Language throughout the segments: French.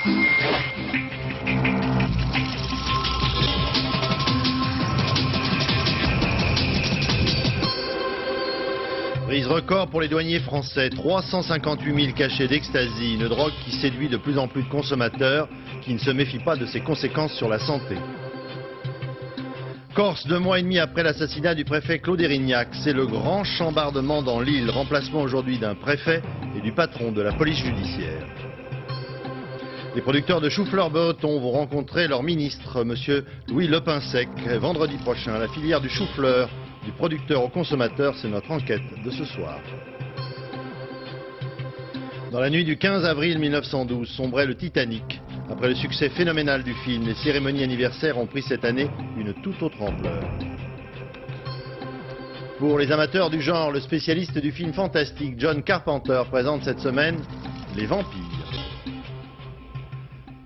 Prise record pour les douaniers français, 358 000 cachets d'ecstasy, une drogue qui séduit de plus en plus de consommateurs qui ne se méfient pas de ses conséquences sur la santé. Corse, 2 mois et demi après l'assassinat du préfet Claude Érignac, c'est le grand chambardement dans l'île, remplacement aujourd'hui d'un préfet et du patron de la police judiciaire. Les producteurs de chou-fleur bretons vont rencontrer leur ministre, monsieur Louis Lepinsec, vendredi prochain. La filière du chou-fleur, du producteur au consommateur, c'est notre enquête de ce soir. Dans la nuit du 15 avril 1912, sombrait le Titanic. Après le succès phénoménal du film, les cérémonies anniversaires ont pris cette année une toute autre ampleur. Pour les amateurs du genre, le spécialiste du film fantastique John Carpenter présente cette semaine Les Vampires.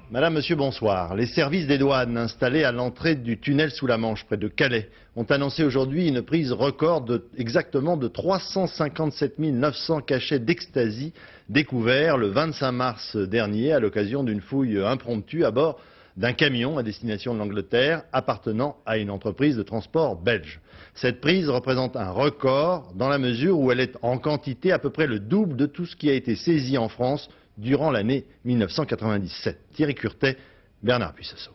Madame, monsieur, bonsoir. Les services des douanes installés à l'entrée du tunnel sous la Manche, près de Calais, ont annoncé aujourd'hui une prise record exactement de 357 900 cachets d'ecstasy découverts le 25 mars dernier à l'occasion d'une fouille impromptue à bord d'un camion à destination de l'Angleterre appartenant à une entreprise de transport belge. Cette prise représente un record dans la mesure où elle est en quantité à peu près le double de tout ce qui a été saisi en France durant l'année 1997. Thierry Curtet, Bernard Puissasseau.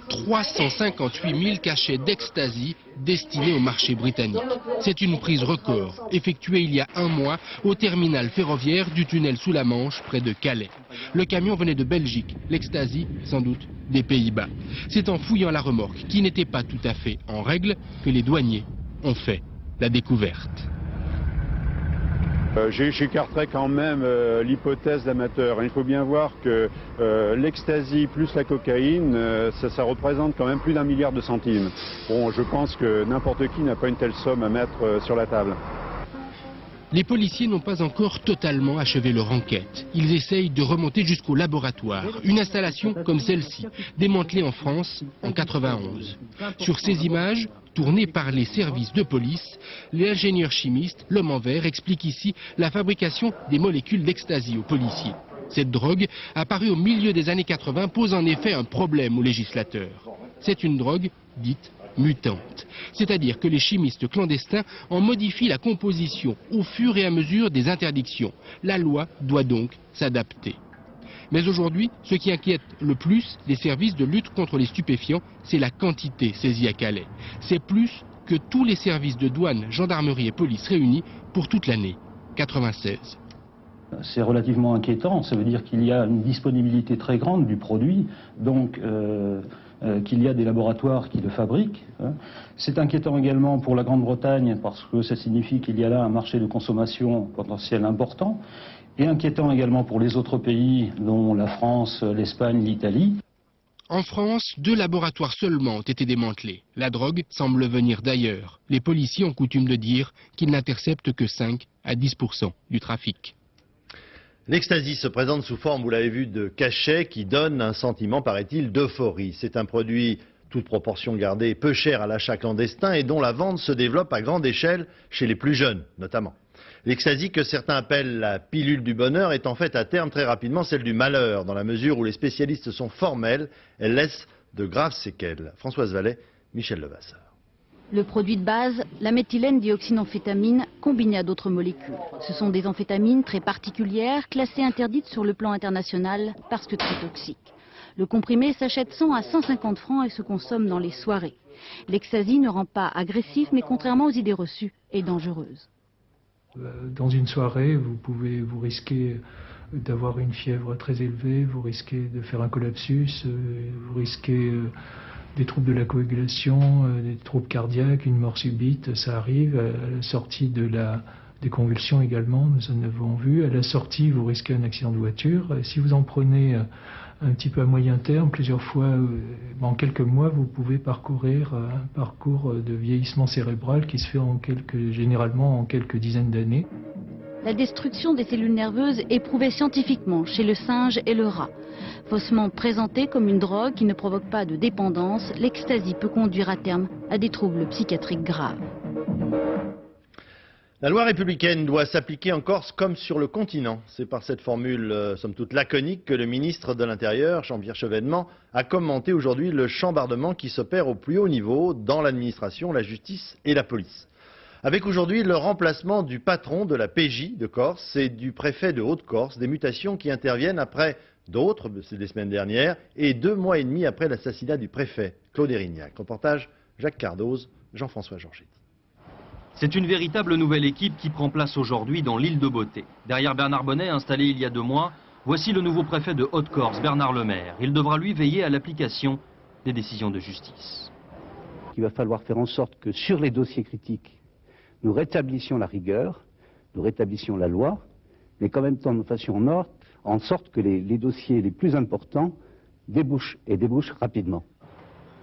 358 000 cachets d'ecstasy destinés au marché britannique. C'est une prise record, effectuée il y a 1 mois au terminal ferroviaire du tunnel sous la Manche, près de Calais. Le camion venait de Belgique, l'ecstasy, sans doute, des Pays-Bas. C'est en fouillant la remorque, qui n'était pas tout à fait en règle, que les douaniers ont fait la découverte. J'écarterais quand même l'hypothèse d'amateur. Il faut bien voir que l'ecstasy plus la cocaïne, ça représente quand même plus d'1 milliard de centimes. Bon, je pense que n'importe qui n'a pas une telle somme à mettre sur la table. Les policiers n'ont pas encore totalement achevé leur enquête. Ils essayent de remonter jusqu'au laboratoire. Une installation comme celle-ci, démantelée en France en 91. Sur ces images, tournées par les services de police, l'ingénieur chimiste, l'homme en vert, explique ici la fabrication des molécules d'ecstasy aux policiers. Cette drogue, apparue au milieu des années 80, pose en effet un problème aux législateurs. C'est une drogue dite mutante. C'est-à-dire que les chimistes clandestins en modifient la composition au fur et à mesure des interdictions. La loi doit donc s'adapter. Mais aujourd'hui, ce qui inquiète le plus les services de lutte contre les stupéfiants, c'est la quantité saisie à Calais. C'est plus que tous les services de douane, gendarmerie et police réunis pour toute l'année 96. C'est relativement inquiétant, ça veut dire qu'il y a une disponibilité très grande du produit, donc qu'il y a des laboratoires qui le fabriquent. C'est inquiétant également pour la Grande-Bretagne parce que ça signifie qu'il y a là un marché de consommation potentiel important, et inquiétant également pour les autres pays dont la France, l'Espagne, l'Italie. En France, 2 laboratoires seulement ont été démantelés. La drogue semble venir d'ailleurs. Les policiers ont coutume de dire qu'ils n'interceptent que 5 à 10% du trafic. L'ecstasy se présente sous forme, vous l'avez vu, de cachets qui donnent un sentiment, paraît-il, d'euphorie. C'est un produit, toute proportion gardée, peu cher à l'achat clandestin et dont la vente se développe à grande échelle chez les plus jeunes, notamment. L'ecstasy, que certains appellent la pilule du bonheur, est en fait à terme très rapidement celle du malheur, dans la mesure où les spécialistes sont formels, elle laisse de graves séquelles. Françoise Vallet, Michel Levasseur. Le produit de base, la méthylène dioxynamphétamine, combinée à d'autres molécules. Ce sont des amphétamines très particulières, classées interdites sur le plan international parce que très toxiques. Le comprimé s'achète 100 à 150 francs et se consomme dans les soirées. L'ecstasy ne rend pas agressif, mais contrairement aux idées reçues, est dangereuse. Dans une soirée, vous risquez d'avoir une fièvre très élevée, vous risquez de faire un collapsus, vous risquez des troubles de la coagulation, des troubles cardiaques, une mort subite, ça arrive. À la sortie des convulsions également, nous en avons vu. À la sortie, vous risquez un accident de voiture. Et si vous en prenez un petit peu à moyen terme, plusieurs fois, en quelques mois, vous pouvez parcourir un parcours de vieillissement cérébral qui se fait généralement en quelques dizaines d'années. La destruction des cellules nerveuses est prouvée scientifiquement chez le singe et le rat. Faussement présentée comme une drogue qui ne provoque pas de dépendance, l'ecstasy peut conduire à terme à des troubles psychiatriques graves. La loi républicaine doit s'appliquer en Corse comme sur le continent. C'est par cette formule, somme toute laconique, que le ministre de l'Intérieur, Jean-Pierre Chevènement, a commenté aujourd'hui le chambardement qui s'opère au plus haut niveau dans l'administration, la justice et la police. Avec aujourd'hui le remplacement du patron de la PJ de Corse et du préfet de Haute-Corse, des mutations qui interviennent après d'autres, c'est des semaines dernières, et 2 mois et demi après l'assassinat du préfet, Claude Érignac. Reportage Jacques Cardoz, Jean-François Georgetti. C'est une véritable nouvelle équipe qui prend place aujourd'hui dans l'île de Beauté. Derrière Bernard Bonnet, installé il y a 2 mois, voici le nouveau préfet de Haute-Corse, Bernard Lemaire. Il devra lui veiller à l'application des décisions de justice. Il va falloir faire en sorte que sur les dossiers critiques, nous rétablissions la rigueur, nous rétablissions la loi, mais qu'en même temps nous fassions en sorte que les dossiers les plus importants débouchent rapidement.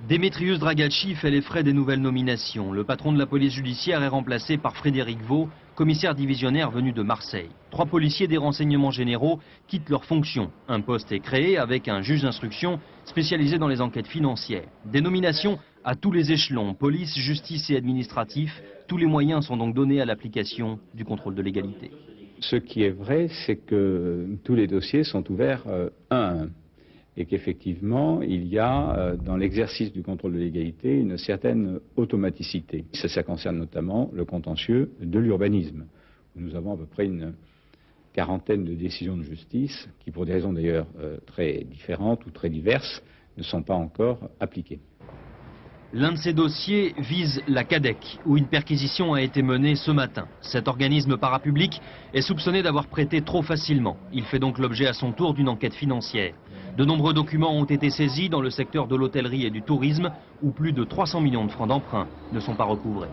Démétrius Dragacci fait les frais des nouvelles nominations. Le patron de la police judiciaire est remplacé par Frédéric Vaux, commissaire divisionnaire venu de Marseille. 3 policiers des renseignements généraux quittent leurs fonctions. Un poste est créé avec un juge d'instruction spécialisé dans les enquêtes financières. Des nominations à tous les échelons, police, justice et administratif. Tous les moyens sont donc donnés à l'application du contrôle de légalité. Ce qui est vrai, c'est que tous les dossiers sont ouverts un à un. Et qu'effectivement, il y a dans l'exercice du contrôle de légalité une certaine automaticité. Ça concerne notamment le contentieux de l'urbanisme, où nous avons à peu près une quarantaine de décisions de justice qui, pour des raisons d'ailleurs très différentes ou très diverses, ne sont pas encore appliquées. L'un de ces dossiers vise la CADEC, où une perquisition a été menée ce matin. Cet organisme parapublic est soupçonné d'avoir prêté trop facilement. Il fait donc l'objet à son tour d'une enquête financière. De nombreux documents ont été saisis dans le secteur de l'hôtellerie et du tourisme, où plus de 300 millions de francs d'emprunt ne sont pas recouvrés.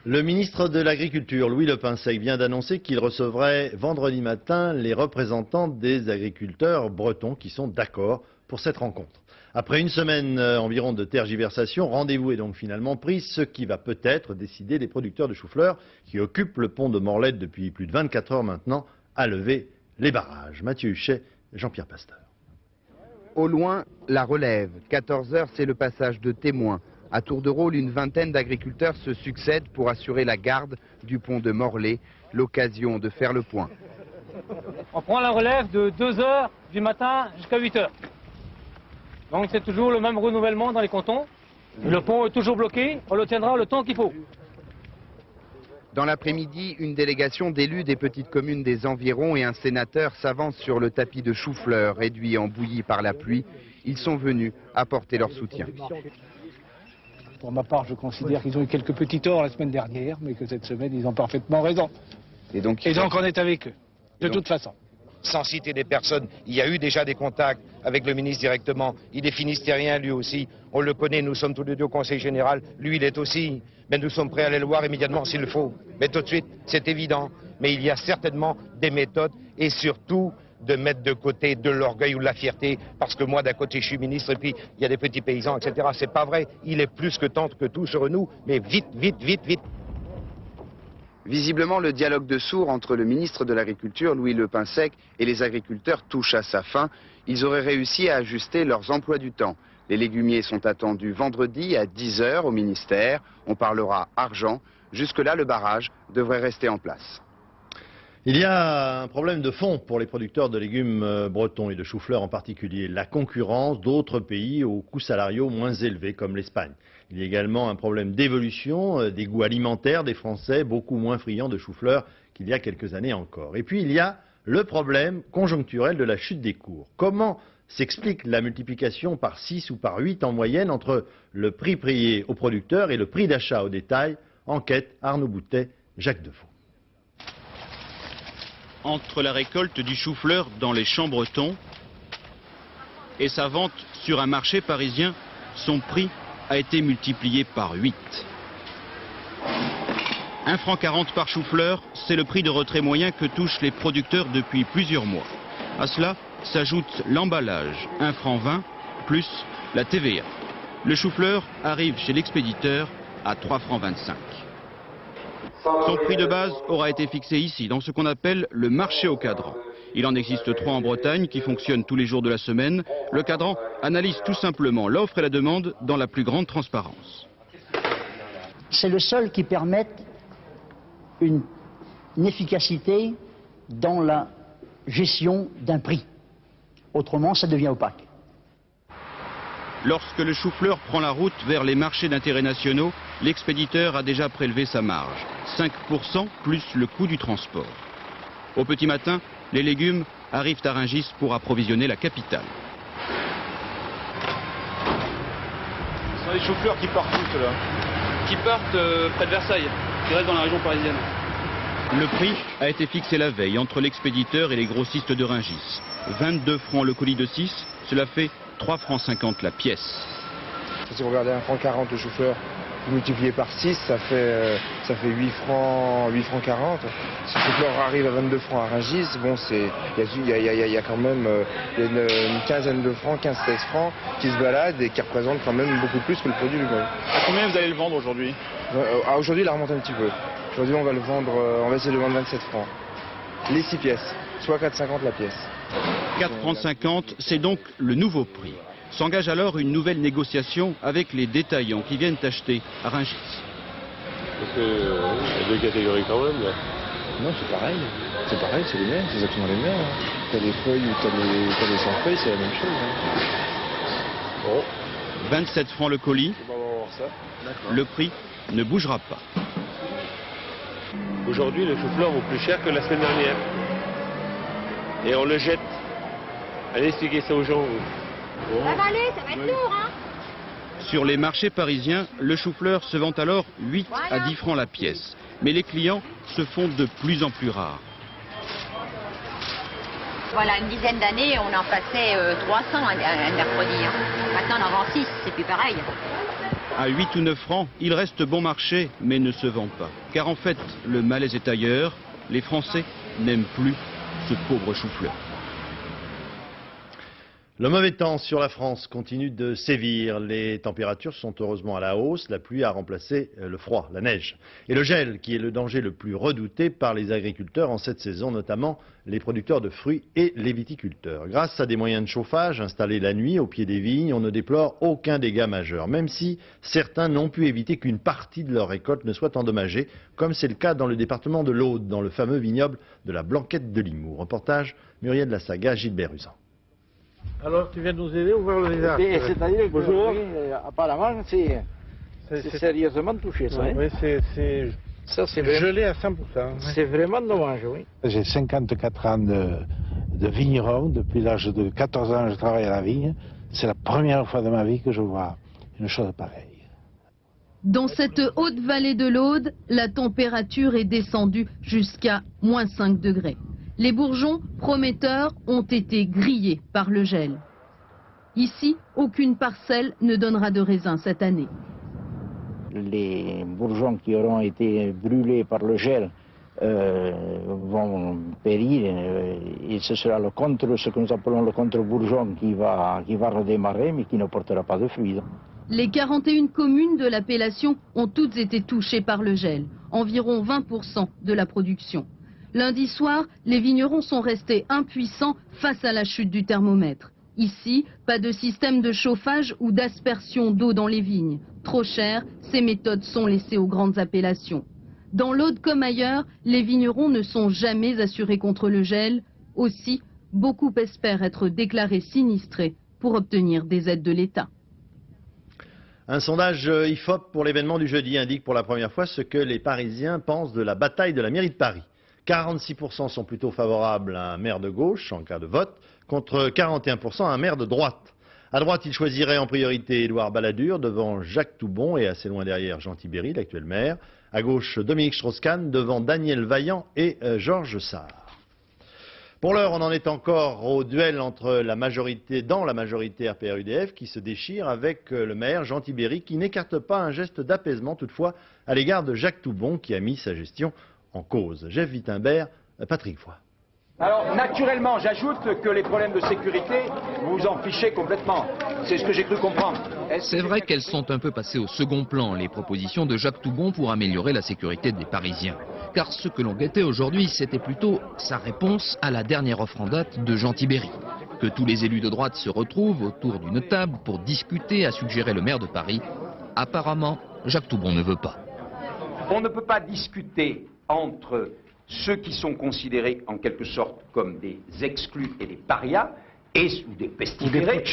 Le ministre de l'Agriculture, Louis Lepinsec, vient d'annoncer qu'il recevrait vendredi matin les représentants des agriculteurs bretons qui sont d'accord pour cette rencontre. Après une semaine environ de tergiversation, rendez-vous est donc finalement pris, ce qui va peut-être décider les producteurs de chou-fleur qui occupent le pont de Morlaette depuis plus de 24 heures maintenant à lever les barrages. Mathieu Huchet, Jean-Pierre Pasteur. Au loin, la relève. 14 heures, c'est le passage de témoins. À tour de rôle, une vingtaine d'agriculteurs se succèdent pour assurer la garde du pont de Morlaix. L'occasion de faire le point. On prend la relève de 2 heures du matin jusqu'à 8 heures. Donc c'est toujours le même renouvellement dans les cantons. Le pont est toujours bloqué, on le tiendra le temps qu'il faut. Dans l'après-midi, une délégation d'élus des petites communes des environs et un sénateur s'avancent sur le tapis de chou-fleur réduit en bouillie par la pluie. Ils sont venus apporter leur soutien. Pour ma part, je considère qu'ils ont eu quelques petits torts la semaine dernière, mais que cette semaine, ils ont parfaitement raison. Et donc on est avec eux, de toute façon. Sans citer des personnes, il y a eu déjà des contacts avec le ministre directement. Il est finistérien lui aussi. On le connaît, nous sommes tous les deux au Conseil général. Lui, il est aussi. Mais nous sommes prêts à aller le voir immédiatement s'il le faut. Mais tout de suite, c'est évident. Mais il y a certainement des méthodes et surtout de mettre de côté de l'orgueil ou de la fierté. Parce que moi, d'un côté, je suis ministre et puis il y a des petits paysans, etc. C'est pas vrai. Il est plus que temps que tout se renoue. Mais vite, vite, vite, vite. Visiblement, le dialogue de sourds entre le ministre de l'Agriculture, Louis Lepinsec, et les agriculteurs touche à sa fin. Ils auraient réussi à ajuster leurs emplois du temps. Les légumiers sont attendus vendredi à 10 h au ministère. On parlera argent. Jusque-là, le barrage devrait rester en place. Il y a un problème de fond pour les producteurs de légumes bretons et de chou-fleur en particulier. La concurrence d'autres pays aux coûts salariaux moins élevés comme l'Espagne. Il y a également un problème d'évolution des goûts alimentaires des Français, beaucoup moins friands de chou-fleur qu'il y a quelques années encore. Et puis il y a le problème conjoncturel de la chute des cours. Comment s'explique la multiplication par 6 ou par 8 en moyenne entre le prix payé aux producteurs et le prix d'achat au détail? Enquête Arnaud Boutet, Jacques Defoe. Entre la récolte du chou-fleur dans les champs bretons et sa vente sur un marché parisien, son prix a été multiplié par 8. 1,40 € par chou-fleur, c'est le prix de retrait moyen que touchent les producteurs depuis plusieurs mois. À cela s'ajoute l'emballage, 1,20 € plus la TVA. Le chou-fleur arrive chez l'expéditeur à 3,25 €. Son prix de base aura été fixé ici, dans ce qu'on appelle le marché au cadran. Il en existe 3 en Bretagne qui fonctionnent tous les jours de la semaine. Le cadran analyse tout simplement l'offre et la demande dans la plus grande transparence. C'est le seul qui permette une efficacité dans la gestion d'un prix. Autrement, ça devient opaque. Lorsque le chou-fleur prend la route vers les marchés d'intérêt nationaux, l'expéditeur a déjà prélevé sa marge, 5% plus le coût du transport. Au petit matin, les légumes arrivent à Rungis pour approvisionner la capitale. Ce sont les chou-fleurs qui partent où, ceux-là? Qui partent près de Versailles, qui restent dans la région parisienne. Le prix a été fixé la veille entre l'expéditeur et les grossistes de Rungis. 22 francs le colis de 6, cela fait 3 francs 50 la pièce. Si vous regardez 1 franc 40 le chou-fleur, multiplié par 6, ça fait 8 francs 40. Si le chou-fleur arrive à 22 francs à Rungis, bon, il y a quand même une quinzaine de francs, 15-16 francs qui se baladent et qui représentent quand même beaucoup plus que le produit lui-même. À combien vous allez le vendre aujourd'hui? Aujourd'hui, il a remonté un petit peu. Aujourd'hui, on va le vendre, on va essayer de le vendre 27 francs. Les 6 pièces, soit 4,50 la pièce. 4,50 francs, c'est donc le nouveau prix. S'engage alors une nouvelle négociation avec les détaillants qui viennent acheter à Rungis. Parce qu'il y a deux catégories quand même là. Non, c'est pareil. C'est pareil, c'est les mêmes, c'est exactement les mêmes. T'as les feuilles ou t'as les sans feuilles, c'est la même chose. Bon. 27 francs le colis. Le prix ne bougera pas. Aujourd'hui, le chou-fleur vaut plus cher que la semaine dernière. Et on le jette. Allez expliquer ça aux gens. Ça va aller, ça va être lourd, hein. Sur les marchés parisiens, le chou-fleur se vend alors 8 à 10 francs la pièce. Mais les clients se font de plus en plus rares. Voilà, une dizaine d'années, on en passait 300 un mercredi. Hein. Maintenant, on en vend 6, c'est plus pareil. À 8 ou 9 francs, il reste bon marché, mais ne se vend pas. Car en fait, le malaise est ailleurs. Les Français n'aiment plus ce pauvre chou-fleur. Le mauvais temps sur la France continue de sévir. Les températures sont heureusement à la hausse. La pluie a remplacé le froid, la neige. Et le gel, qui est le danger le plus redouté par les agriculteurs en cette saison, notamment les producteurs de fruits et les viticulteurs. Grâce à des moyens de chauffage installés la nuit au pied des vignes, on ne déplore aucun dégât majeur, même si certains n'ont pu éviter qu'une partie de leur récolte ne soit endommagée, comme c'est le cas dans le département de l'Aude, dans le fameux vignoble de la Blanquette de Limoux. Reportage Muriel Lassaga, Gilbert Usan. Alors tu viens de nous aider à ouvrir le visage. C'est-à-dire que bonjour. Oui, apparemment c'est sérieusement touché ça. Oui, c'est gelé à 100%. C'est vraiment dommage, oui. J'ai 54 ans de vigneron. Depuis l'âge de 14 ans, je travaille à la vigne. C'est la première fois de ma vie que je vois une chose pareille. Dans cette haute vallée de l'Aude, la température est descendue jusqu'à -5 degrés. Les bourgeons prometteurs ont été grillés par le gel. Ici, aucune parcelle ne donnera de raisin cette année. Les bourgeons qui auront été brûlés par le gel vont périr et ce sera ce que nous appelons le contre-bourgeon qui va redémarrer mais qui ne portera pas de fruits. Les 41 communes de l'appellation ont toutes été touchées par le gel, environ 20% de la production. Lundi soir, les vignerons sont restés impuissants face à la chute du thermomètre. Ici, pas de système de chauffage ou d'aspersion d'eau dans les vignes. Trop cher, ces méthodes sont laissées aux grandes appellations. Dans l'Aude comme ailleurs, les vignerons ne sont jamais assurés contre le gel. Aussi, beaucoup espèrent être déclarés sinistrés pour obtenir des aides de l'État. Un sondage IFOP pour l'événement du jeudi indique pour la première fois ce que les Parisiens pensent de la bataille de la mairie de Paris. 46% sont plutôt favorables à un maire de gauche en cas de vote, contre 41% à un maire de droite. À droite, ils choisiraient en priorité Édouard Balladur devant Jacques Toubon et assez loin derrière Jean Tibéri, l'actuel maire. À gauche, Dominique Strauss-Kahn devant Daniel Vaillant et Georges Sarr. Pour l'heure, on en est encore au duel entre la majorité RPR-UDF qui se déchire avec le maire Jean Tibéri qui n'écarte pas un geste d'apaisement toutefois à l'égard de Jacques Toubon qui a mis sa gestion en cause. Jeff Wittenberg, Patrick Foy. Alors, naturellement, j'ajoute que les problèmes de sécurité, vous en fichez complètement. C'est ce que j'ai cru comprendre. C'est vrai qu'elles sont un peu passées au second plan, les propositions de Jacques Toubon pour améliorer la sécurité des Parisiens. Car ce que l'on guettait aujourd'hui, c'était plutôt sa réponse à la dernière offre en date de Jean Tibéri. Que tous les élus de droite se retrouvent autour d'une table pour discuter, a suggéré le maire de Paris. Apparemment, Jacques Toubon ne veut pas. On ne peut pas discuter entre ceux qui sont considérés en quelque sorte comme des exclus et des parias, ou des pestiférés,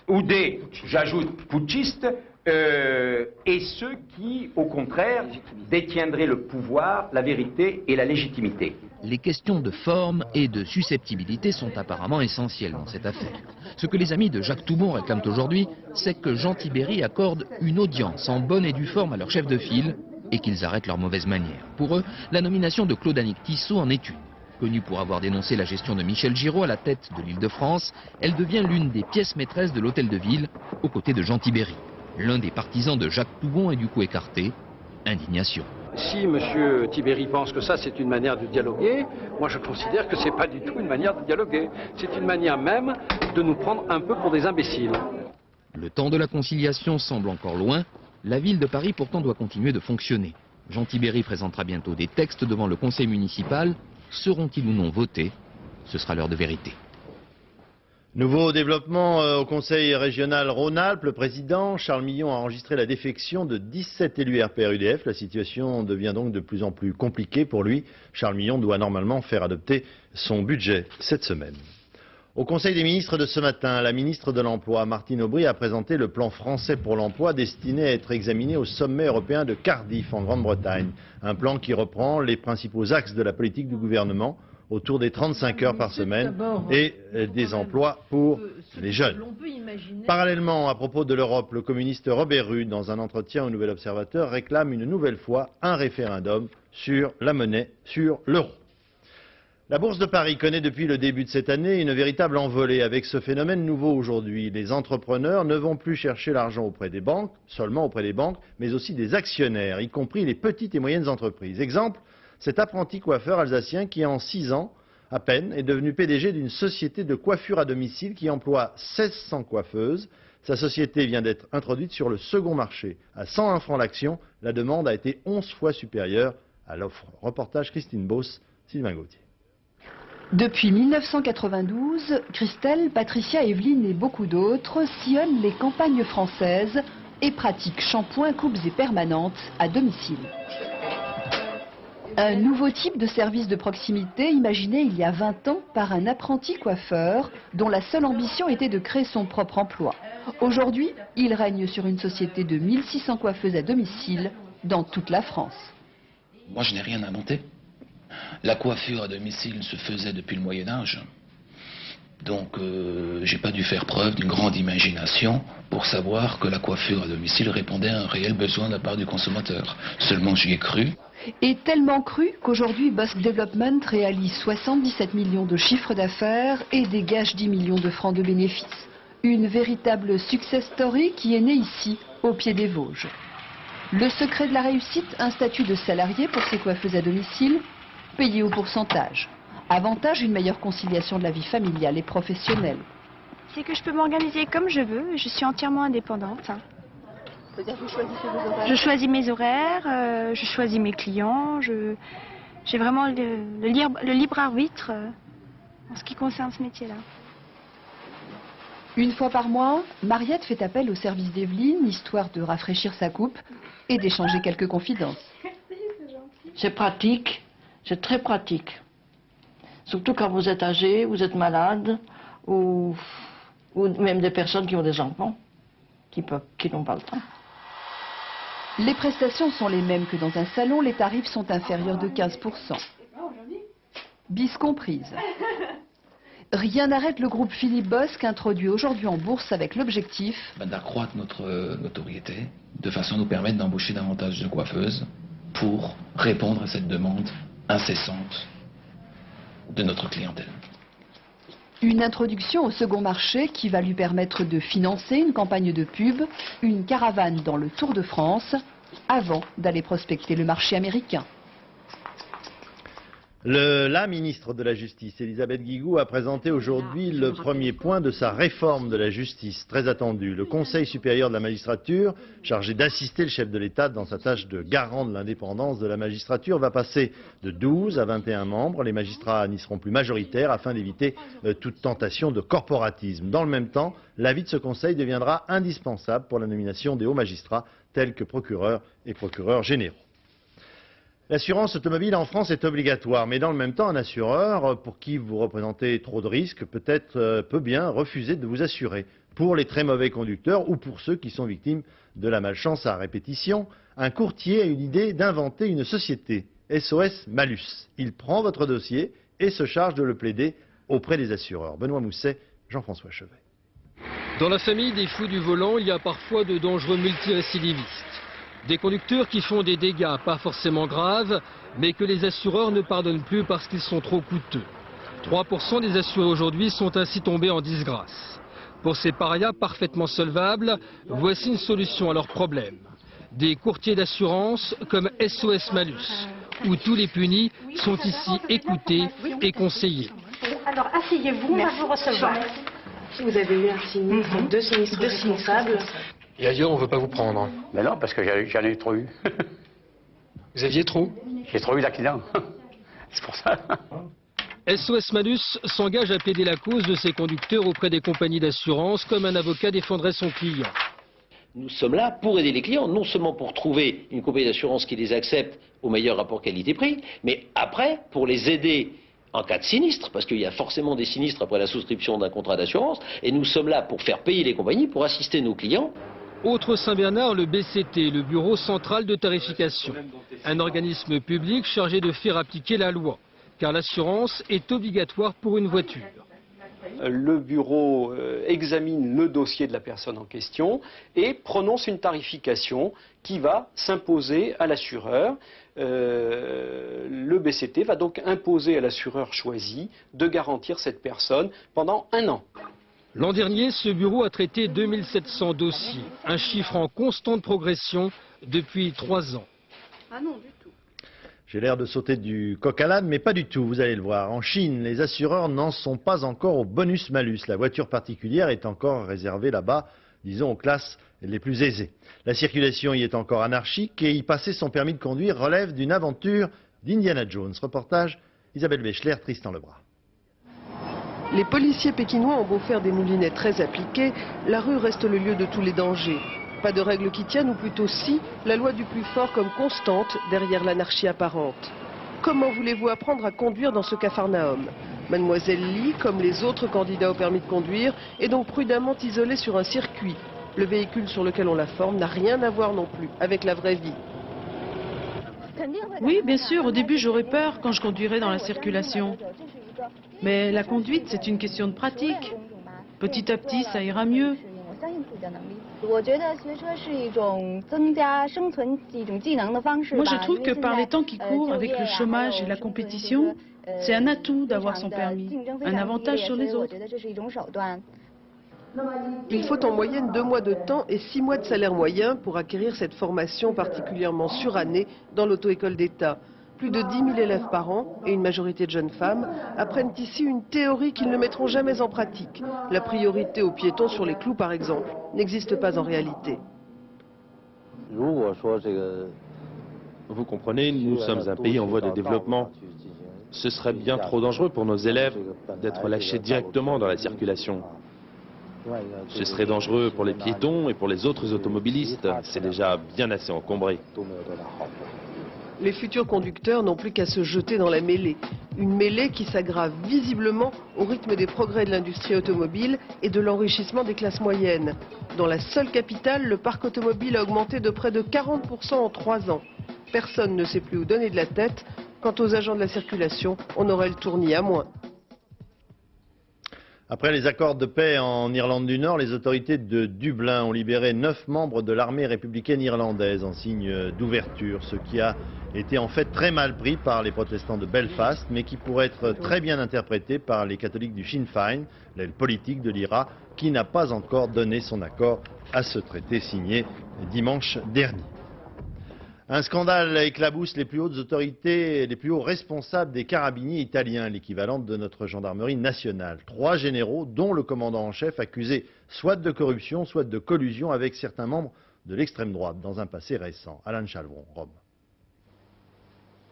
ou des, j'ajoute, putschistes, et ceux qui, au contraire, détiendraient le pouvoir, la vérité et la légitimité. Les questions de forme et de susceptibilité sont apparemment essentielles dans cette affaire. Ce que les amis de Jacques Toubon réclament aujourd'hui, c'est que Jean Tibéri accorde une audience en bonne et due forme à leur chef de file et qu'ils arrêtent leurs mauvaises manières. Pour eux, la nomination de Claude-Annick Tissot en est une. Connue pour avoir dénoncé la gestion de Michel Giraud à la tête de l'Île-de-France, elle devient l'une des pièces maîtresses de l'Hôtel de Ville, aux côtés de Jean Tibéri. L'un des partisans de Jacques Toubon est du coup écarté. Indignation. Si M. Tibéri pense que ça c'est une manière de dialoguer, moi je considère que c'est pas du tout une manière de dialoguer. C'est une manière même de nous prendre un peu pour des imbéciles. Le temps de la conciliation semble encore loin. La ville de Paris pourtant doit continuer de fonctionner. Jean Tibéri présentera bientôt des textes devant le conseil municipal. Seront-ils ou non votés? Ce sera l'heure de vérité. Nouveau développement au Conseil régional Rhône-Alpes. Le président Charles Millon a enregistré la défection de 17 élus RPR-UDF. La situation devient donc de plus en plus compliquée pour lui. Charles Millon doit normalement faire adopter son budget cette semaine. Au Conseil des ministres de ce matin, la ministre de l'Emploi, Martine Aubry, a présenté le plan français pour l'emploi destiné à être examiné au sommet européen de Cardiff en Grande-Bretagne. Un plan qui reprend les principaux axes de la politique du gouvernement autour des 35 heures par semaine et des emplois pour les jeunes. Parallèlement, à propos de l'Europe, le communiste Robert Rude, dans un entretien au Nouvel Observateur, réclame une nouvelle fois un référendum sur la monnaie, sur l'euro. La Bourse de Paris connaît depuis le début de cette année une véritable envolée avec ce phénomène nouveau aujourd'hui. Les entrepreneurs ne vont plus chercher l'argent auprès des banques, seulement auprès des banques, mais aussi des actionnaires, y compris les petites et moyennes entreprises. Exemple, cet apprenti coiffeur alsacien qui, en 6 ans à peine, est devenu PDG d'une société de coiffure à domicile qui emploie 1600 coiffeuses. Sa société vient d'être introduite sur le second marché. À 101 francs l'action, la demande a été 11 fois supérieure à l'offre. Reportage Christine Beauce, Sylvain Gauthier. Depuis 1992, Christelle, Patricia, Evelyne et beaucoup d'autres sillonnent les campagnes françaises et pratiquent shampoing, coupes et permanentes à domicile. Un nouveau type de service de proximité imaginé il y a 20 ans par un apprenti coiffeur dont la seule ambition était de créer son propre emploi. Aujourd'hui, il règne sur une société de 1600 coiffeuses à domicile dans toute la France. Moi, je n'ai rien inventé. La coiffure à domicile se faisait depuis le Moyen-Âge. Donc, j'ai pas dû faire preuve d'une grande imagination pour savoir que la coiffure à domicile répondait à un réel besoin de la part du consommateur. Seulement, j'y ai cru. Et tellement cru qu'aujourd'hui, Bosk Development réalise 77 millions de chiffre d'affaires et dégage 10 millions de francs de bénéfices. Une véritable success story qui est née ici, au pied des Vosges. Le secret de la réussite, un statut de salarié pour ces coiffeuses à domicile, payé au pourcentage. Avantage, une meilleure conciliation de la vie familiale et professionnelle. C'est que je peux m'organiser comme je veux et je suis entièrement indépendante. C'est-à-dire que vous choisissez vos horaires? Je choisis mes horaires, je choisis mes clients, j'ai vraiment le libre arbitre en ce qui concerne ce métier-là. Une fois par mois, Mariette fait appel au service d'Evelyne, histoire de rafraîchir sa coupe et d'échanger quelques confidences. C'est pratique, c'est très pratique. Surtout quand vous êtes âgé, vous êtes malade, ou même des personnes qui ont des enfants, qui n'ont pas le temps. Les prestations sont les mêmes que dans un salon, les tarifs sont inférieurs de 15%. Bis comprise. Rien n'arrête le groupe Philippe Bosk, introduit aujourd'hui en bourse avec l'objectif d'accroître notre notoriété, de façon à nous permettre d'embaucher davantage de coiffeuses pour répondre à cette demande incessante de notre clientèle. Une introduction au second marché qui va lui permettre de financer une campagne de pub, une caravane dans le Tour de France, avant d'aller prospecter le marché américain. La ministre de la Justice, Elisabeth Guigou, a présenté aujourd'hui le premier point de sa réforme de la justice, très attendue. Le Conseil supérieur de la magistrature, chargé d'assister le chef de l'État dans sa tâche de garant de l'indépendance de la magistrature, va passer de 12 à 21 membres. Les magistrats n'y seront plus majoritaires afin d'éviter toute tentation de corporatisme. Dans le même temps, l'avis de ce Conseil deviendra indispensable pour la nomination des hauts magistrats tels que procureurs et procureurs généraux. L'assurance automobile en France est obligatoire, mais dans le même temps, un assureur pour qui vous représentez trop de risques peut bien refuser de vous assurer. Pour les très mauvais conducteurs ou pour ceux qui sont victimes de la malchance à répétition, un courtier a une idée d'inventer une société, SOS Malus. Il prend votre dossier et se charge de le plaider auprès des assureurs. Benoît Mousset, Jean-François Chevet. Dans la famille des fous du volant, il y a parfois de dangereux multirécidivistes. Des conducteurs qui font des dégâts pas forcément graves, mais que les assureurs ne pardonnent plus parce qu'ils sont trop coûteux. 3% des assurés aujourd'hui sont ainsi tombés en disgrâce. Pour ces parias parfaitement solvables, voici une solution à leurs problèmes. Des courtiers d'assurance comme SOS Malus, où tous les punis sont ici écoutés et conseillés. Alors asseyez-vous, on va vous recevoir. Vous avez eu un sinistre, deux sinistres responsables. Et ailleurs, on ne veut pas vous prendre. Mais non, parce que j'en ai trop eu. Vous aviez trop? J'ai trop eu d'accidents. C'est pour ça. SOS Malus s'engage à plaider la cause de ses conducteurs auprès des compagnies d'assurance comme un avocat défendrait son client. Nous sommes là pour aider les clients, non seulement pour trouver une compagnie d'assurance qui les accepte au meilleur rapport qualité-prix, mais après pour les aider en cas de sinistre, parce qu'il y a forcément des sinistres après la souscription d'un contrat d'assurance, et nous sommes là pour faire payer les compagnies, pour assister nos clients. Autre Saint-Bernard, le BCT, le Bureau central de tarification, un organisme public chargé de faire appliquer la loi, car l'assurance est obligatoire pour une voiture. Le bureau examine le dossier de la personne en question et prononce une tarification qui va s'imposer à l'assureur. Le BCT va donc imposer à l'assureur choisi de garantir cette personne pendant 1 an. L'an dernier, ce bureau a traité 2700 dossiers, un chiffre en constante progression depuis 3 ans. Ah non, du tout. J'ai l'air de sauter du coq à l'âne, mais pas du tout, vous allez le voir. En Chine, les assureurs n'en sont pas encore au bonus-malus. La voiture particulière est encore réservée là-bas, disons, aux classes les plus aisées. La circulation y est encore anarchique et y passer son permis de conduire relève d'une aventure d'Indiana Jones. Reportage Isabelle Béchler, Tristan Lebras. Les policiers pékinois ont beau faire des moulinets très appliqués, la rue reste le lieu de tous les dangers. Pas de règles qui tiennent, ou plutôt si, la loi du plus fort comme constante derrière l'anarchie apparente. Comment voulez-vous apprendre à conduire dans ce capharnaüm? Mademoiselle Li, comme les autres candidats au permis de conduire, est donc prudemment isolée sur un circuit. Le véhicule sur lequel on la forme n'a rien à voir non plus avec la vraie vie. Oui, bien sûr, au début j'aurais peur quand je conduirais dans la circulation. Mais la conduite, c'est une question de pratique. Petit à petit, ça ira mieux. Moi, je trouve que par les temps qui courent, avec le chômage et la compétition, c'est un atout d'avoir son permis, un avantage sur les autres. Il faut en moyenne 2 mois de temps et 6 mois de salaire moyen pour acquérir cette formation particulièrement surannée dans l'auto-école d'État. Plus de 10 000 élèves par an et une majorité de jeunes femmes apprennent ici une théorie qu'ils ne mettront jamais en pratique. La priorité aux piétons sur les clous, par exemple, n'existe pas en réalité. Vous comprenez, nous sommes un pays en voie de développement. Ce serait bien trop dangereux pour nos élèves d'être lâchés directement dans la circulation. Ce serait dangereux pour les piétons et pour les autres automobilistes. C'est déjà bien assez encombré. Les futurs conducteurs n'ont plus qu'à se jeter dans la mêlée. Une mêlée qui s'aggrave visiblement au rythme des progrès de l'industrie automobile et de l'enrichissement des classes moyennes. Dans la seule capitale, le parc automobile a augmenté de près de 40% en 3 ans. Personne ne sait plus où donner de la tête. Quant aux agents de la circulation, on aurait le tournis à moins. Après les accords de paix en Irlande du Nord, les autorités de Dublin ont libéré 9 membres de l'armée républicaine irlandaise en signe d'ouverture, ce qui a été en fait très mal pris par les protestants de Belfast, mais qui pourrait être très bien interprété par les catholiques du Sinn Féin, l'aile politique de l'IRA, qui n'a pas encore donné son accord à ce traité signé dimanche dernier. Un scandale éclabousse les plus hautes autorités, les plus hauts responsables des carabiniers italiens, l'équivalent de notre gendarmerie nationale. 3 généraux, dont le commandant en chef, accusés soit de corruption, soit de collusion avec certains membres de l'extrême droite dans un passé récent. Alain Chalvron, Rome.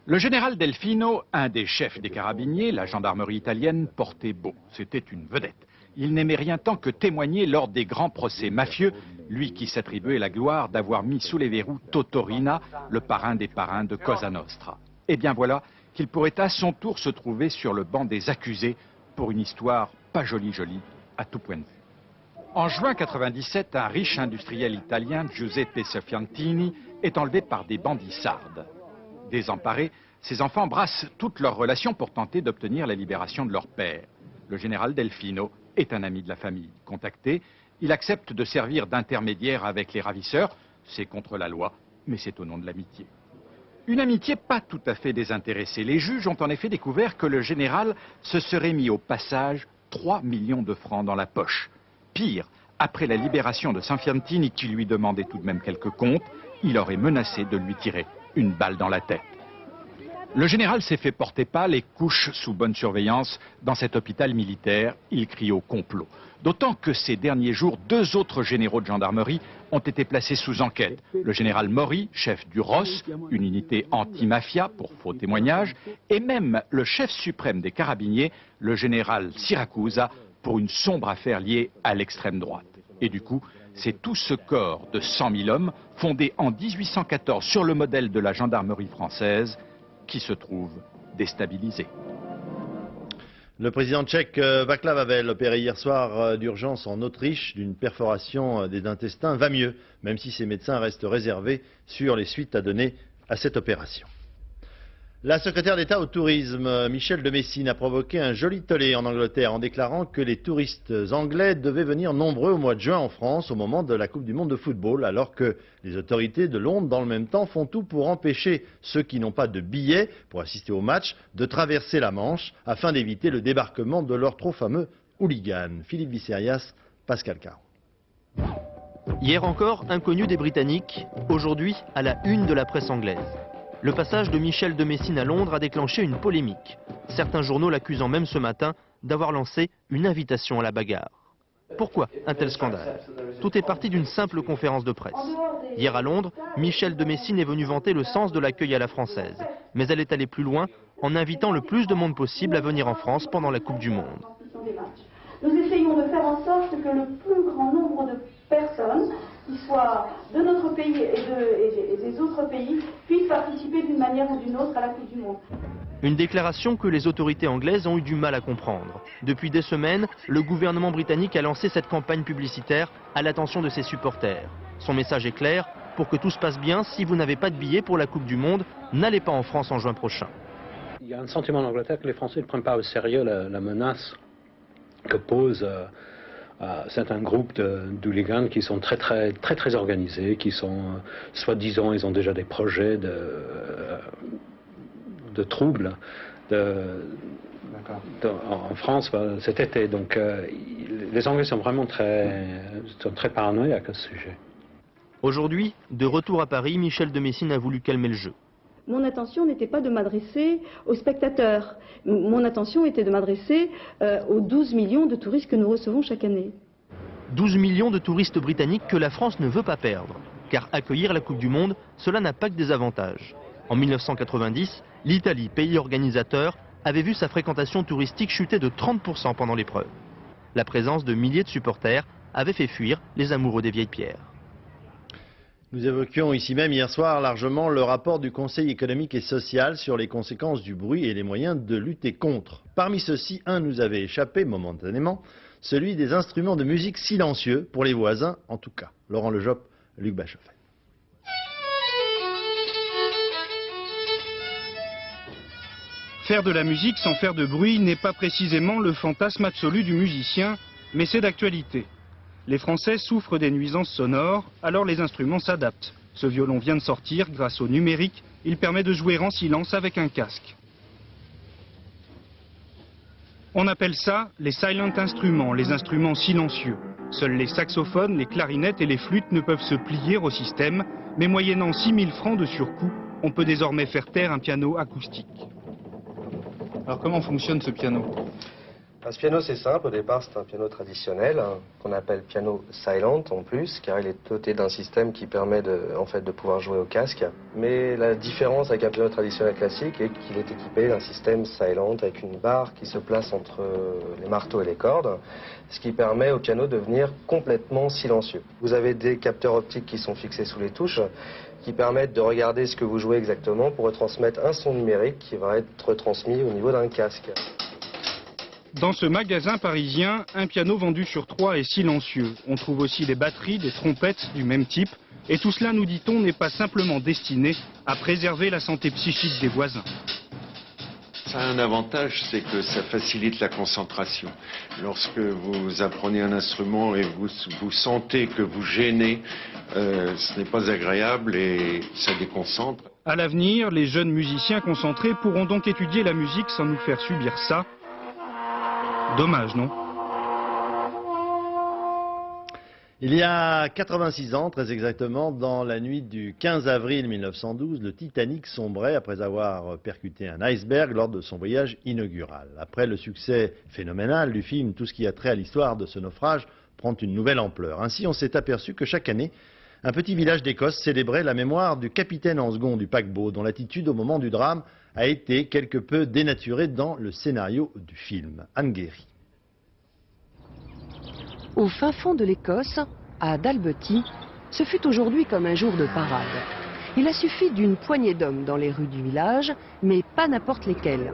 Le général Delfino, un des chefs des carabiniers, la gendarmerie italienne, portait beau. C'était une vedette. il n'aimait rien tant que témoigner lors des grands procès mafieux, lui qui s'attribuait la gloire d'avoir mis sous les verrous Totorina, le parrain des parrains de Cosa Nostra. Et bien voilà qu'il pourrait à son tour se trouver sur le banc des accusés pour une histoire pas jolie à tout point de vue. En juin 1997, un riche industriel italien, Giuseppe Sofiantini, est enlevé par des bandits sardes. Désemparés, ses enfants brassent toutes leurs relations pour tenter d'obtenir la libération de leur père. Le général Delfino est un ami de la famille. Contacté, il accepte de servir d'intermédiaire avec les ravisseurs. C'est contre la loi, mais c'est au nom de l'amitié. Une amitié pas tout à fait désintéressée. Les juges ont en effet découvert que le général se serait mis au passage 3 millions de francs dans la poche. Pire, après la libération de Sofiantini qui lui demandait tout de même quelques comptes, il aurait menacé de lui tirer une balle dans la tête. Le général s'est fait porter pâle et couche sous bonne surveillance dans cet hôpital militaire. Il crie au complot. D'autant que ces derniers jours, 2 autres généraux de gendarmerie ont été placés sous enquête. Le général Mori, chef du ROS, une unité anti-mafia pour faux témoignages, et même le chef suprême des carabiniers, le général Siracusa, pour une sombre affaire liée à l'extrême droite. Et du coup, c'est tout ce corps de 100 000 hommes, fondé en 1814 sur le modèle de la gendarmerie française, qui se trouve déstabilisé. Le président tchèque Václav Havel, opéré hier soir d'urgence en Autriche d'une perforation des intestins, va mieux, même si ses médecins restent réservés sur les suites à donner à cette opération. La secrétaire d'État au tourisme, Michel de Messine, a provoqué un joli tollé en Angleterre en déclarant que les touristes anglais devaient venir nombreux au mois de juin en France au moment de la Coupe du Monde de football, alors que les autorités de Londres, dans le même temps, font tout pour empêcher ceux qui n'ont pas de billets pour assister au match de traverser la Manche afin d'éviter le débarquement de leurs trop fameux hooligans. Philippe Visserias, Pascal Caron. Hier encore, inconnu des Britanniques, aujourd'hui à la une de la presse anglaise. Le passage de Michel de Messine à Londres a déclenché une polémique. Certains journaux l'accusant même ce matin d'avoir lancé une invitation à la bagarre. Pourquoi un tel scandale? Tout est parti d'une simple conférence de presse. Hier à Londres, Michel de Messine est venu vanter le sens de l'accueil à la française. Mais elle est allée plus loin en invitant le plus de monde possible à venir en France pendant la Coupe du Monde. Nous essayons de faire en sorte que le plus grand nombre de personnes, qui soient de notre pays et des autres pays, puissent participer d'une manière ou d'une autre à la Coupe du Monde. Une déclaration que les autorités anglaises ont eu du mal à comprendre. Depuis des semaines, le gouvernement britannique a lancé cette campagne publicitaire à l'attention de ses supporters. Son message est clair, pour que tout se passe bien, si vous n'avez pas de billet pour la Coupe du Monde, n'allez pas en France en juin prochain. Il y a un sentiment en Angleterre que les Français ne prennent pas au sérieux la menace que posent certains groupes d'hooligans qui sont très organisés, qui sont, soi-disant, ils ont déjà des projets de troubles en France cet été. Donc les Anglais sont vraiment très paranoïaques à ce sujet. Aujourd'hui, de retour à Paris, Michel de Messine a voulu calmer le jeu. Mon intention n'était pas de m'adresser aux spectateurs. Mon intention était de m'adresser aux 12 millions de touristes que nous recevons chaque année. 12 millions de touristes britanniques que la France ne veut pas perdre. Car accueillir la Coupe du Monde, cela n'a pas que des avantages. En 1990, l'Italie, pays organisateur, avait vu sa fréquentation touristique chuter de 30% pendant l'épreuve. La présence de milliers de supporters avait fait fuir les amoureux des vieilles pierres. Nous évoquions ici même hier soir largement le rapport du Conseil économique et social sur les conséquences du bruit et les moyens de lutter contre. Parmi ceux-ci, un nous avait échappé momentanément, celui des instruments de musique silencieux, pour les voisins en tout cas. Laurent Lejopp, Luc Bachofen. Faire de la musique sans faire de bruit n'est pas précisément le fantasme absolu du musicien, mais c'est d'actualité. Les Français souffrent des nuisances sonores, alors les instruments s'adaptent. Ce violon vient de sortir, grâce au numérique, il permet de jouer en silence avec un casque. On appelle ça les silent instruments, les instruments silencieux. Seuls les saxophones, les clarinettes et les flûtes ne peuvent se plier au système, mais moyennant 6 000 francs de surcoût, on peut désormais faire taire un piano acoustique. Alors comment fonctionne ce piano ? Ce piano, c'est simple. Au départ, c'est un piano traditionnel, qu'on appelle piano silent en plus, car il est doté d'un système qui permet de pouvoir jouer au casque. Mais la différence avec un piano traditionnel classique est qu'il est équipé d'un système silent avec une barre qui se place entre les marteaux et les cordes, ce qui permet au piano de devenir complètement silencieux. Vous avez des capteurs optiques qui sont fixés sous les touches, qui permettent de regarder ce que vous jouez exactement pour retransmettre un son numérique qui va être retransmis au niveau d'un casque. Dans ce magasin parisien, un piano vendu sur 3 est silencieux. On trouve aussi des batteries, des trompettes du même type. Et tout cela, nous dit-on, n'est pas simplement destiné à préserver la santé psychique des voisins. Ça a un avantage, c'est que ça facilite la concentration. Lorsque vous apprenez un instrument et vous sentez que vous gênez, ce n'est pas agréable et ça déconcentre. À l'avenir, les jeunes musiciens concentrés pourront donc étudier la musique sans nous faire subir ça. Dommage, non? Il y a 86 ans, très exactement, dans la nuit du 15 avril 1912, le Titanic sombrait après avoir percuté un iceberg lors de son voyage inaugural. Après le succès phénoménal du film, tout ce qui a trait à l'histoire de ce naufrage prend une nouvelle ampleur. Ainsi, on s'est aperçu que chaque année, un petit village d'Écosse célébrait la mémoire du capitaine en second du paquebot, dont l'attitude au moment du drame a été quelque peu dénaturée dans le scénario du film. Anne Guéry. Au fin fond de l'Écosse, à Dalbeattie, ce fut aujourd'hui comme un jour de parade. Il a suffi d'une poignée d'hommes dans les rues du village, mais pas n'importe lesquels.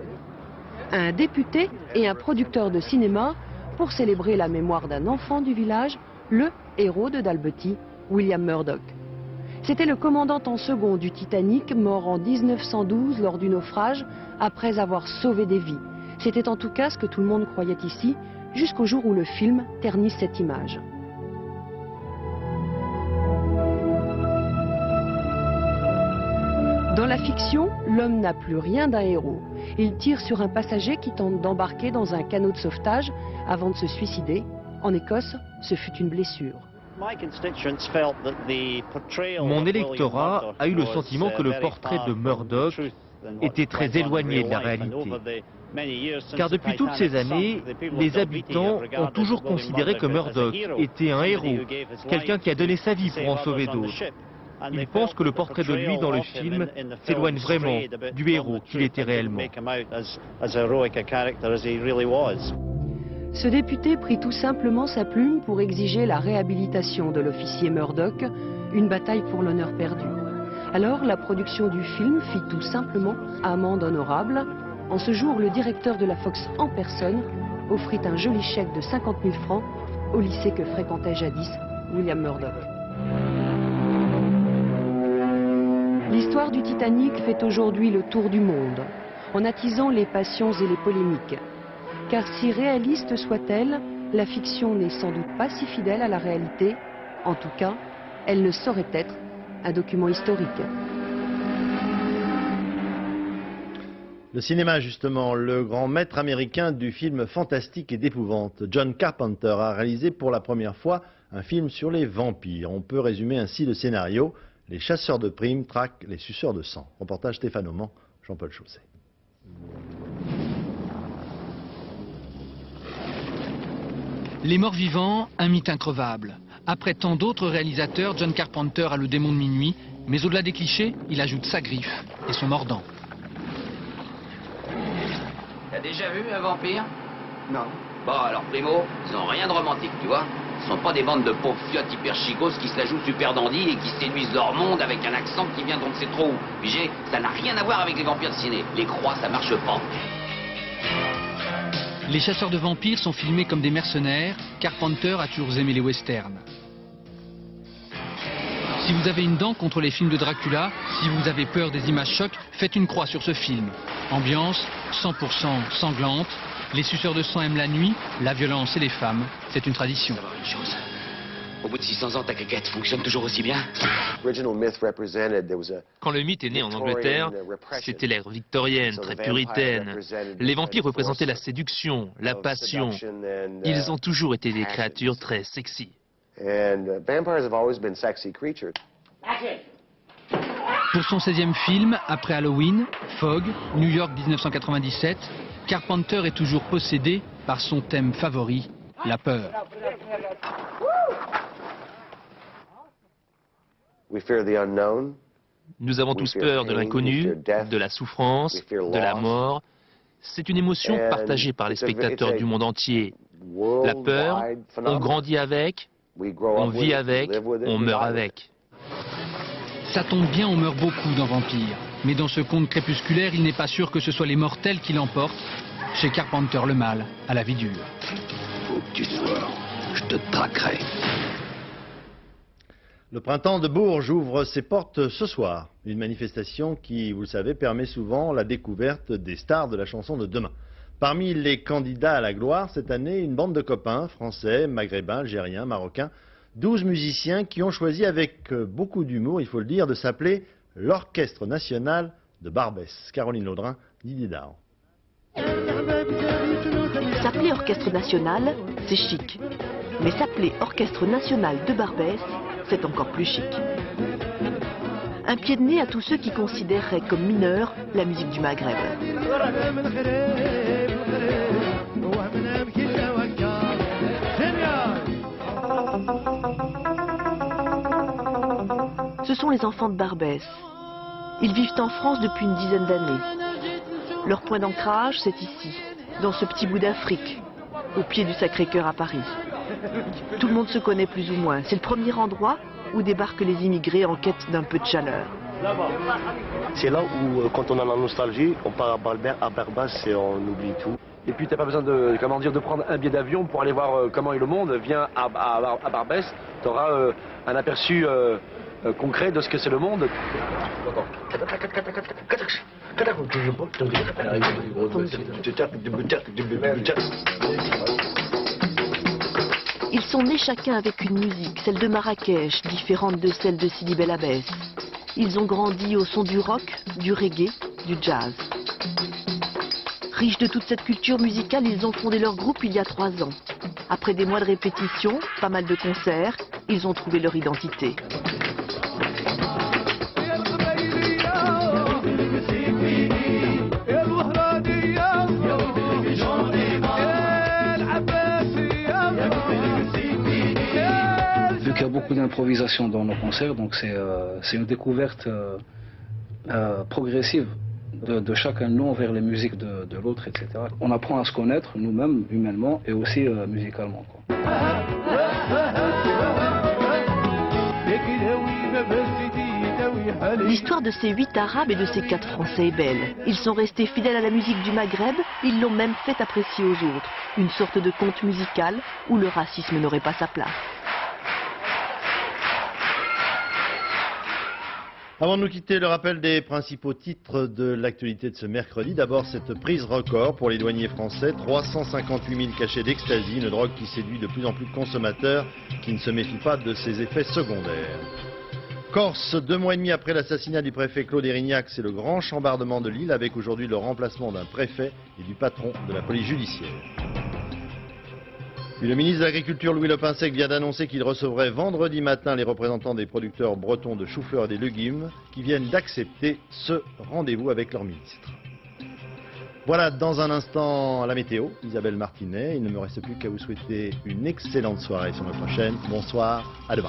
Un député et un producteur de cinéma pour célébrer la mémoire d'un enfant du village, le héros de Dalbeattie, William Murdoch. C'était le commandant en second du Titanic, mort en 1912 lors du naufrage, après avoir sauvé des vies. C'était en tout cas ce que tout le monde croyait ici, jusqu'au jour où le film ternit cette image. Dans la fiction, l'homme n'a plus rien d'un héros. Il tire sur un passager qui tente d'embarquer dans un canot de sauvetage avant de se suicider. En Écosse, ce fut une blessure. Mon électorat a eu le sentiment que le portrait de Murdoch était très éloigné de la réalité. Car depuis toutes ces années, les habitants ont toujours considéré que Murdoch était un héros, quelqu'un qui a donné sa vie pour en sauver d'autres. Ils pensent que le portrait de lui dans le film s'éloigne vraiment du héros qu'il était réellement. Ce député prit tout simplement sa plume pour exiger la réhabilitation de l'officier Murdoch, une bataille pour l'honneur perdu. Alors la production du film fit tout simplement amende honorable. En ce jour, le directeur de la Fox en personne offrit un joli chèque de 50 000 francs au lycée que fréquentait jadis William Murdoch. L'histoire du Titanic fait aujourd'hui le tour du monde, en attisant les passions et les polémiques. Car si réaliste soit-elle, la fiction n'est sans doute pas si fidèle à la réalité. En tout cas, elle ne saurait être un document historique. Le cinéma, justement, le grand maître américain du film fantastique et d'épouvante, John Carpenter, a réalisé pour la première fois un film sur les vampires. On peut résumer ainsi le scénario: les chasseurs de primes traquent les suceurs de sang. Reportage Stéphane Auman, Jean-Paul Chausset. Les morts vivants, un mythe increvable. Après tant d'autres réalisateurs, John Carpenter a le démon de minuit, mais au-delà des clichés, il ajoute sa griffe et son mordant. T'as déjà vu un vampire? Non. Bon, alors Primo, ils ont rien de romantique, tu vois. Ce sont pas des bandes de pauvres fiottes hyper chicos qui se la jouent super dandy et qui séduisent leur monde avec un accent qui vient d'on ne sait trop où. Pigé, ça n'a rien à voir avec les vampires de ciné. Les croix, ça marche pas. Les chasseurs de vampires sont filmés comme des mercenaires. Carpenter a toujours aimé les westerns. Si vous avez une dent contre les films de Dracula, si vous avez peur des images chocs, faites une croix sur ce film. Ambiance 100% sanglante. Les suceurs de sang aiment la nuit, la violence et les femmes. C'est une tradition. Une chose. Au bout de 600 ans, ta caquette fonctionne toujours aussi bien. Quand le mythe est né en Angleterre, c'était l'ère victorienne, très puritaine. Les vampires représentaient la séduction, la passion. Ils ont toujours été des créatures très sexy. Pour son 16e film, après Halloween, Fog, New York 1997, Carpenter est toujours possédé par par son thème favori, la peur. Nous avons tous peur de l'inconnu, de la souffrance, de la mort. C'est une émotion partagée par les spectateurs du monde entier. La peur, on grandit avec, on vit avec, on meurt avec. Ça tombe bien, on meurt beaucoup dans Vampire. Mais dans ce conte crépusculaire, il n'est pas sûr que ce soit les mortels qui l'emportent. Chez Carpenter, le mal a la vie dure. Faut que tu sois, je te traquerai. Le printemps de Bourges ouvre ses portes ce soir. Une manifestation qui, vous le savez, permet souvent la découverte des stars de la chanson de demain. Parmi les candidats à la gloire, cette année, une bande de copains, français, maghrébins, algériens, marocains, 12 musiciens qui ont choisi avec beaucoup d'humour, il faut le dire, de s'appeler l'Orchestre National de Barbès. Caroline Laudrin, Didier Dahan. S'appeler Orchestre National, c'est chic. Mais s'appeler Orchestre National de Barbès, c'est encore plus chic. Un pied de nez à tous ceux qui considéreraient comme mineure la musique du Maghreb. Ce sont les enfants de Barbès. Ils vivent en France depuis une dizaine d'années. Leur point d'ancrage, c'est ici, dans ce petit bout d'Afrique, au pied du Sacré-Cœur à Paris. Tout le monde se connaît plus ou moins. C'est le premier endroit où débarquent les immigrés en quête d'un peu de chaleur. C'est là où, quand on a la nostalgie, on part à Barbès et on oublie tout. Et puis tu n'as pas besoin de, de prendre un billet d'avion pour aller voir comment est le monde. Viens à Barbès, tu auras un aperçu concret de ce que c'est le monde. Ils sont nés chacun avec une musique, celle de Marrakech, différente de celle de Sidi Bel Abbès. Ils ont grandi au son du rock, du reggae, du jazz. Riches de toute cette culture musicale, ils ont fondé leur groupe il y a 3 ans. Après des mois de répétition, pas mal de concerts, ils ont trouvé leur identité. Vu qu'il y a beaucoup d'improvisation dans nos concerts, donc c'est une découverte progressive de chacun de nous vers les musiques de l'autre, etc. On apprend à se connaître nous-mêmes, humainement, et aussi musicalement, quoi. L'histoire de ces 8 Arabes et de ces 4 Français est belle. Ils sont restés fidèles à la musique du Maghreb, ils l'ont même fait apprécier aux autres. Une sorte de conte musical où le racisme n'aurait pas sa place. Avant de nous quitter, le rappel des principaux titres de l'actualité de ce mercredi. D'abord, cette prise record pour les douaniers français. 358 000 cachets d'ecstasy, une drogue qui séduit de plus en plus de consommateurs qui ne se méfient pas de ses effets secondaires. Corse, 2 mois et demi après l'assassinat du préfet Claude Érignac, c'est le grand chambardement de l'île avec aujourd'hui le remplacement d'un préfet et du patron de la police judiciaire. Puis le ministre de l'Agriculture Louis Lepinsec vient d'annoncer qu'il recevrait vendredi matin les représentants des producteurs bretons de choux-fleurs et des légumes qui viennent d'accepter ce rendez-vous avec leur ministre. Voilà, dans un instant, la météo, Isabelle Martinet. Il ne me reste plus qu'à vous souhaiter une excellente soirée sur notre chaîne. Bonsoir, à demain.